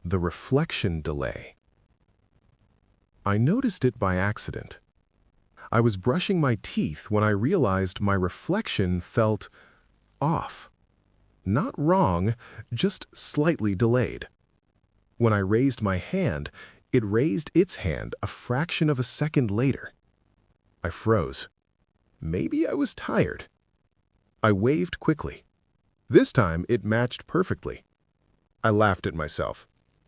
The reflection delay. I noticed it by accident. I was brushing my teeth when I realized my reflection felt off. Not wrong, just slightly delayed. When I raised my hand, it raised its hand a fraction of a second later. I froze. Maybe I was tired. I waved quickly. This time it matched perfectly. I laughed at myself.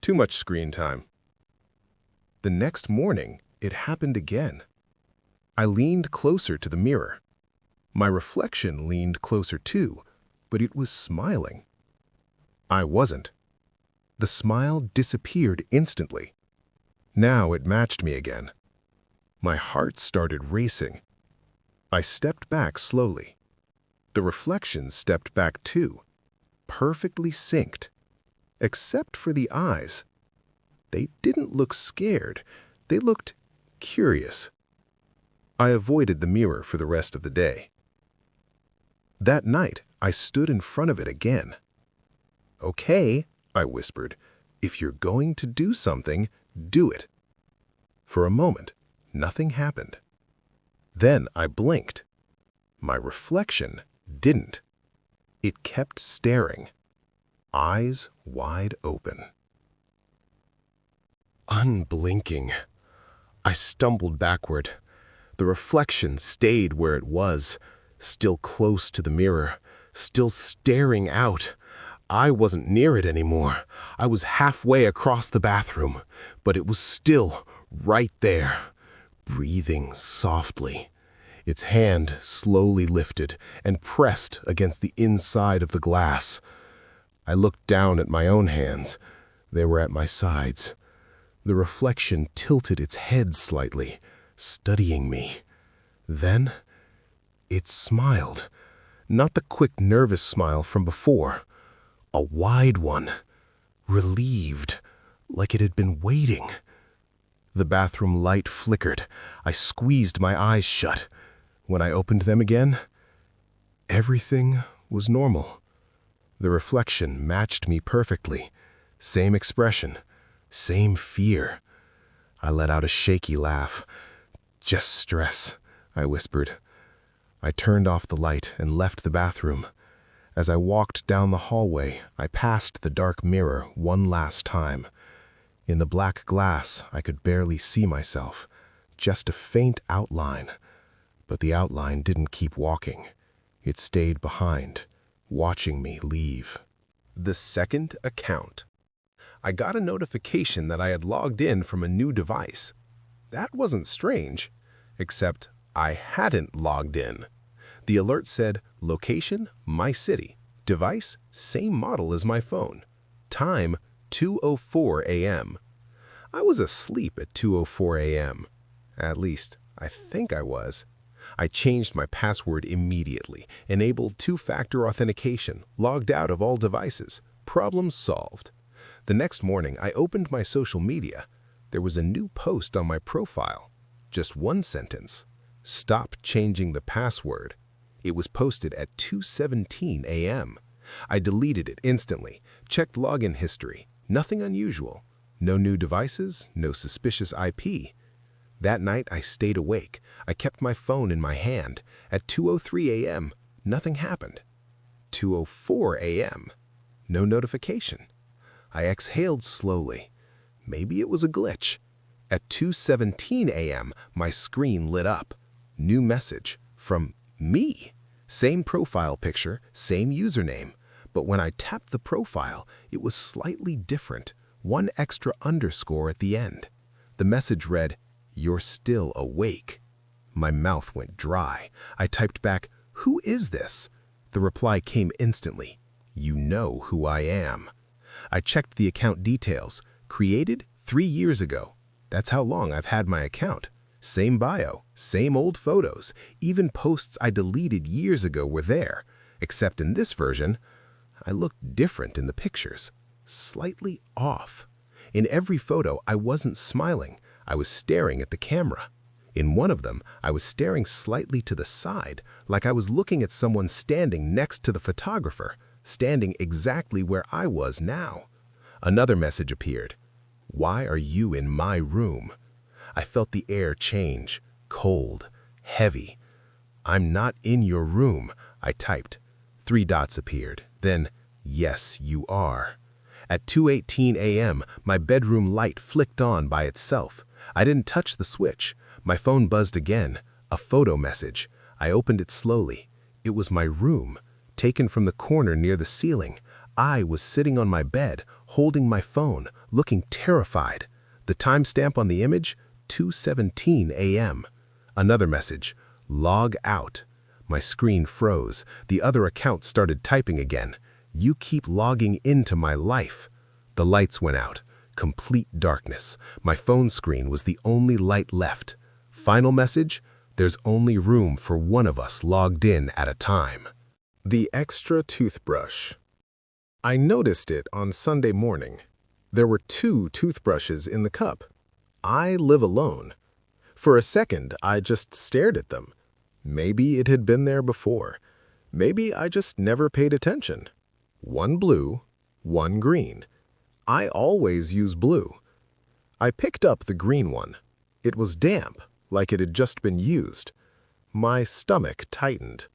Too much screen time. The next morning, it happened again. I leaned closer to the mirror. My reflection leaned closer too, but it was smiling. I wasn't. The smile disappeared instantly. Now it matched me again. My heart started racing. I stepped back slowly. The reflection stepped back too, perfectly synced, except for the eyes. They didn't look scared. They looked curious. I avoided the mirror for the rest of the day. That night, I stood in front of it again. "Okay," I whispered, "if you're going to do something, do it." For a moment, nothing happened. Then I blinked. My reflection didn't. It kept staring, eyes wide open. Unblinking. I stumbled backward. The reflection stayed where it was, still close to the mirror, still staring out. I wasn't near it anymore. I was halfway across the bathroom, but it was still right there, breathing softly. Its hand slowly lifted and pressed against the inside of the glass. I looked down at my own hands. They were at my sides. The reflection tilted its head slightly, studying me. Then it smiled, not the quick, nervous smile from before. A wide one, relieved, like it had been waiting. The bathroom light flickered. I squeezed my eyes shut. When I opened them again, everything was normal. The reflection matched me perfectly. Same expression, same fear. I let out a shaky laugh. "Just stress," I whispered. I turned off the light and left the bathroom. As I walked down the hallway, I passed the dark mirror one last time. In the black glass, I could barely see myself, just a faint outline. But the outline didn't keep walking. It stayed behind, watching me leave. The second account. I got a notification that I had logged in from a new device. That wasn't strange, except I hadn't logged in. The alert said, "Location, my city. Device, same model as my phone. Time, 2:04 a.m. I was asleep at 2:04 a.m. At least, I think I was. I changed my password immediately, enabled two-factor authentication, logged out of all devices. Problem solved. The next morning, I opened my social media. There was a new post on my profile. Just one sentence. "Stop changing the password." It was posted at 2:17 a.m. I deleted it instantly, checked login history. Nothing unusual. No new devices, no suspicious IP. That night, I stayed awake. I kept my phone in my hand. At 2:03 a.m., nothing happened. 2:04 a.m., no notification. I exhaled slowly. Maybe it was a glitch. At 2:17 a.m., my screen lit up. New message from me. Same profile picture, same username. But when I tapped the profile, it was slightly different. One extra underscore at the end. The message read, "You're still awake." My mouth went dry. I typed back, "Who is this?" The reply came instantly, "You know who I am." I checked the account details. Created 3 years ago. That's how long I've had my account. Same bio, same old photos. Even posts I deleted years ago were there. Except in this version, I looked different in the pictures. Slightly off. In every photo, I wasn't smiling. I was staring at the camera. In one of them, I was staring slightly to the side, like I was looking at someone standing next to the photographer, standing exactly where I was now. Another message appeared. Why are you in my room? I felt the air change, cold, heavy. I'm not in your room, I typed. 3 dots appeared. Then, yes, you are. At 2:18 a.m., my bedroom light flicked on by itself. I didn't touch the switch. My phone buzzed again. A photo message. I opened it slowly. It was my room, taken from the corner near the ceiling. I was sitting on my bed, holding my phone, looking terrified. The timestamp on the image? 2:17 a.m. Another message. Log out. My screen froze. The other account started typing again. You keep logging into my life. The lights went out. Complete darkness. My phone screen was the only light left. Final message? There's only room for one of us logged in at a time. The extra toothbrush. I noticed it on Sunday morning. There were 2 toothbrushes in the cup. I live alone. For a second, I just stared at them. Maybe it had been there before. Maybe I just never paid attention. 1 blue, 1 green. I always use blue. I picked up the green one. It was damp, like it had just been used. My stomach tightened.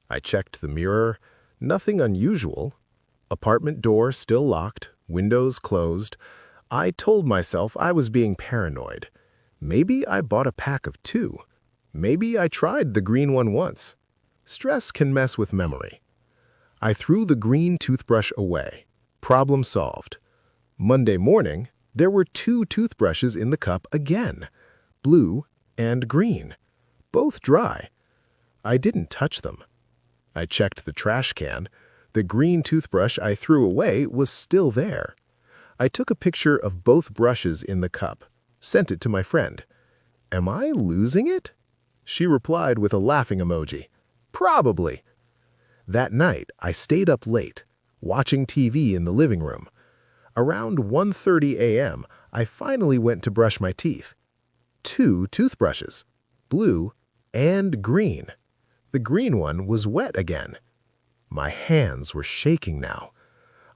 I checked the mirror. Nothing unusual. Apartment door still locked, windows closed. I told myself I was being paranoid. Maybe I bought a pack of 2. Maybe I tried the green one once. Stress can mess with memory. I threw the green toothbrush away. Problem solved. Monday morning, there were 2 toothbrushes in the cup again. Blue and green. Both dry. I didn't touch them. I checked the trash can. The green toothbrush I threw away was still there. I took a picture of both brushes in the cup, sent it to my friend. Am I losing it? She replied with a laughing emoji. Probably. That night, I stayed up late, watching TV in the living room. Around 1:30 a.m., I finally went to brush my teeth. 2 toothbrushes, blue and green. The green one was wet again. My hands were shaking now.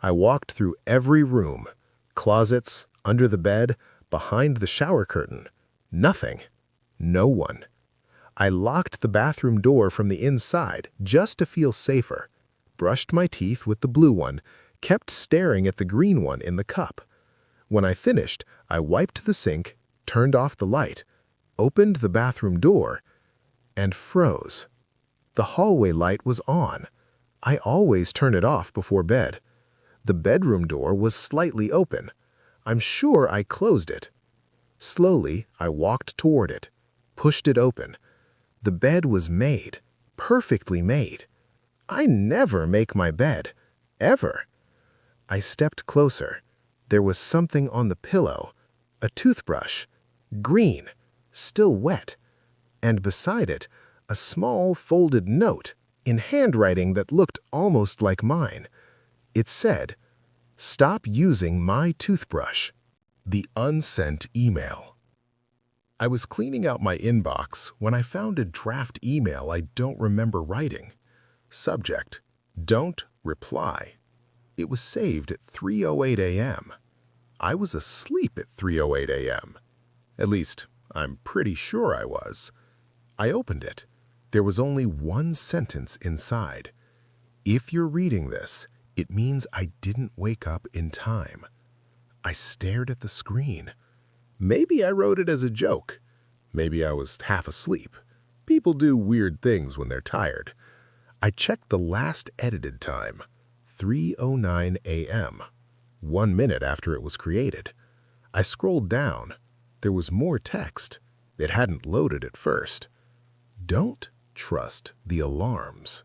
I walked through every room, closets, under the bed, behind the shower curtain. Nothing. No one. I locked the bathroom door from the inside just to feel safer, brushed my teeth with the blue one, kept staring at the green one in the cup. When I finished, I wiped the sink, turned off the light, opened the bathroom door, and froze. The hallway light was on. I always turn it off before bed. The bedroom door was slightly open. I'm sure I closed it. Slowly, I walked toward it, pushed it open. The bed was made, perfectly made. I never make my bed, ever. I stepped closer. There was something on the pillow, a toothbrush, green, still wet, and beside it, a small folded note in handwriting that looked almost like mine. It said, "Stop using my toothbrush." The unsent email. I was cleaning out my inbox when I found a draft email I don't remember writing. Subject, "Don't reply." It was saved at 3:08 a.m. I was asleep at 3:08 a.m. At least, I'm pretty sure I was. I opened it. There was only 1 sentence inside. If you're reading this, it means I didn't wake up in time. I stared at the screen. Maybe I wrote it as a joke. Maybe I was half asleep. People do weird things when they're tired. I checked the last edited time, 3:09 a.m., 1 minute after it was created. I scrolled down. There was more text. It hadn't loaded at first. Don't trust the alarms.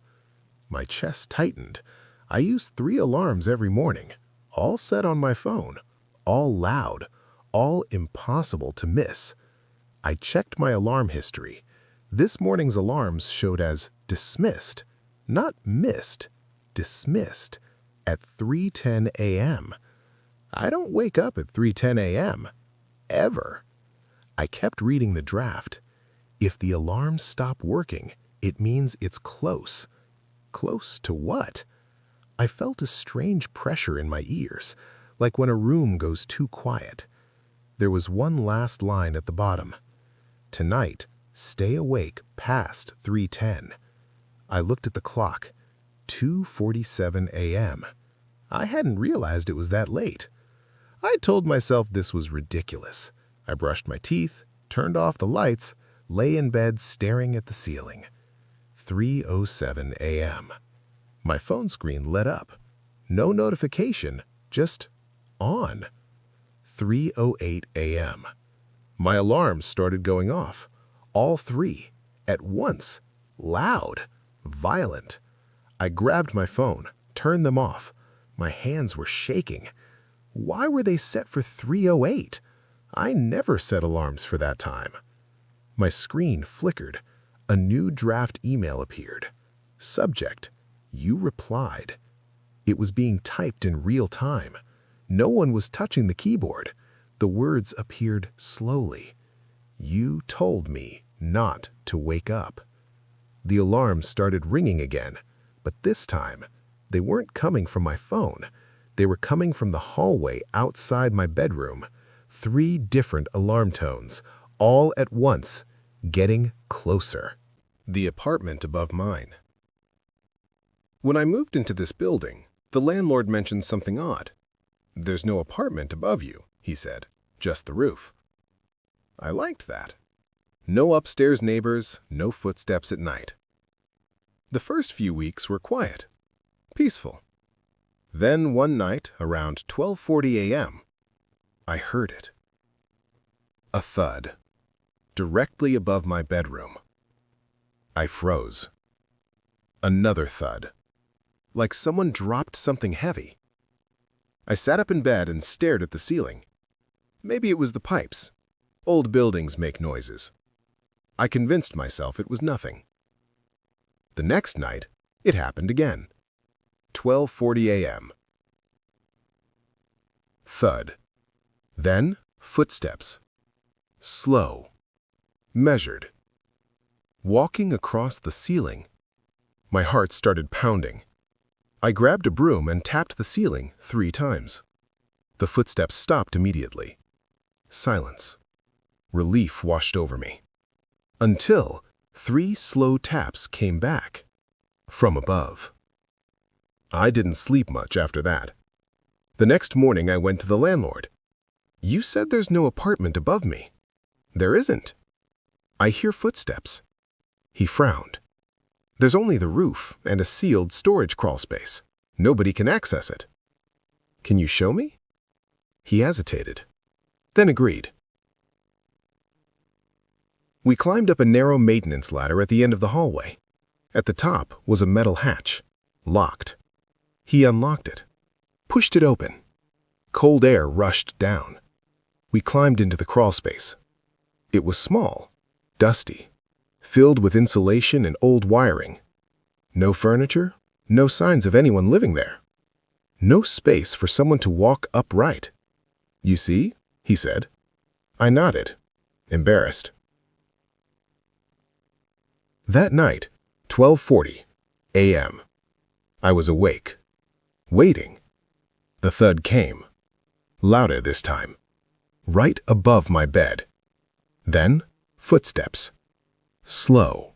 My chest tightened. I use 3 alarms every morning, all set on my phone, all loud, all impossible to miss. I checked my alarm history. This morning's alarms showed as dismissed, not missed, dismissed, at 3:10 a.m. I don't wake up at 3:10 a.m. ever. I kept reading the draft. If the alarms stop working, it means it's close. Close to what? I felt a strange pressure in my ears, like when a room goes too quiet. There was one last line at the bottom. Tonight, stay awake past 3:10. I looked at the clock. 2:47 a.m. I hadn't realized it was that late. I told myself this was ridiculous. I brushed my teeth, turned off the lights, lay in bed staring at the ceiling. 3:07 a.m. My phone screen lit up. No notification, just on. 3:08 a.m. My alarms started going off. All three, at once, loud, violent. I grabbed my phone, turned them off. My hands were shaking. Why were they set for 3:08? I never set alarms for that time. My screen flickered. A new draft email appeared. Subject, you replied. It was being typed in real time. No one was touching the keyboard. The words appeared slowly. You told me not to wake up. The alarms started ringing again, but this time, they weren't coming from my phone. They were coming from the hallway outside my bedroom. 3 different alarm tones, all at once, getting closer. The apartment above mine. When I moved into this building, the landlord mentioned something odd. There's no apartment above you, he said, just the roof. I liked that. No upstairs neighbors, no footsteps at night. The first few weeks were quiet, peaceful. Then one night, around 12:40 a.m., I heard it. A thud, directly above my bedroom. I froze. Another thud, like someone dropped something heavy. I sat up in bed and stared at the ceiling. Maybe it was the pipes. Old buildings make noises. I convinced myself it was nothing. The next night, it happened again. 12:40 a.m. Thud. Then footsteps. Slow. Measured. Walking across the ceiling. My heart started pounding. I grabbed a broom and tapped the ceiling 3 times. The footsteps stopped immediately. Silence. Relief washed over me. Until 3 slow taps came back. From above. I didn't sleep much after that. The next morning I went to the landlord. You said there's no apartment above me. There isn't. I hear footsteps. He frowned. There's only the roof and a sealed storage crawl space. Nobody can access it. Can you show me? He hesitated, then agreed. We climbed up a narrow maintenance ladder at the end of the hallway. At the top was a metal hatch, locked. He unlocked it, pushed it open. Cold air rushed down. We climbed into the crawl space. It was small, dusty, filled with insulation and old wiring. No furniture, no signs of anyone living there. No space for someone to walk upright. You see? He said. I nodded, embarrassed. That night, 12:40 a.m., I was awake, waiting. The thud came, louder this time, right above my bed. Then, footsteps, slow,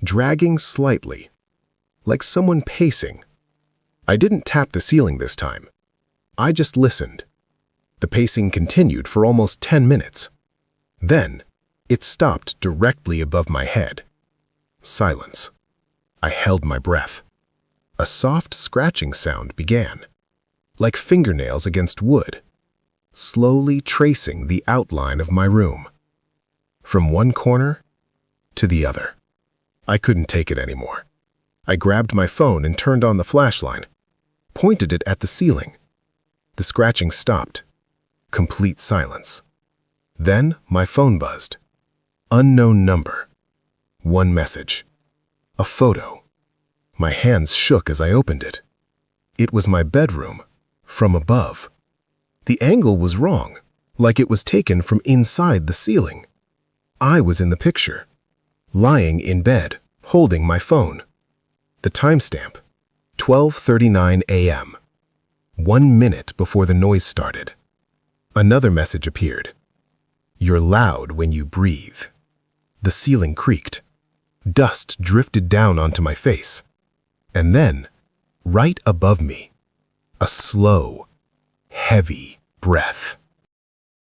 dragging slightly, like someone pacing. I didn't tap the ceiling this time. I just listened. The pacing continued for almost 10 minutes. Then, it stopped directly above my head. Silence. I held my breath. A soft scratching sound began, like fingernails against wood, slowly tracing the outline of my room, from one corner to the other. I couldn't take it anymore. I grabbed my phone and turned on the flashlight, pointed it at the ceiling. The scratching stopped. Complete silence. Then my phone buzzed. Unknown number. One message. A photo. My hands shook as I opened it. It was my bedroom, from above. The angle was wrong, like it was taken from inside the ceiling. I was in the picture, lying in bed, holding my phone. The timestamp, 12:39 a.m. 1 minute before the noise started. Another message appeared. You're loud when you breathe. The ceiling creaked. Dust drifted down onto my face. And then, right above me, a slow, heavy breath.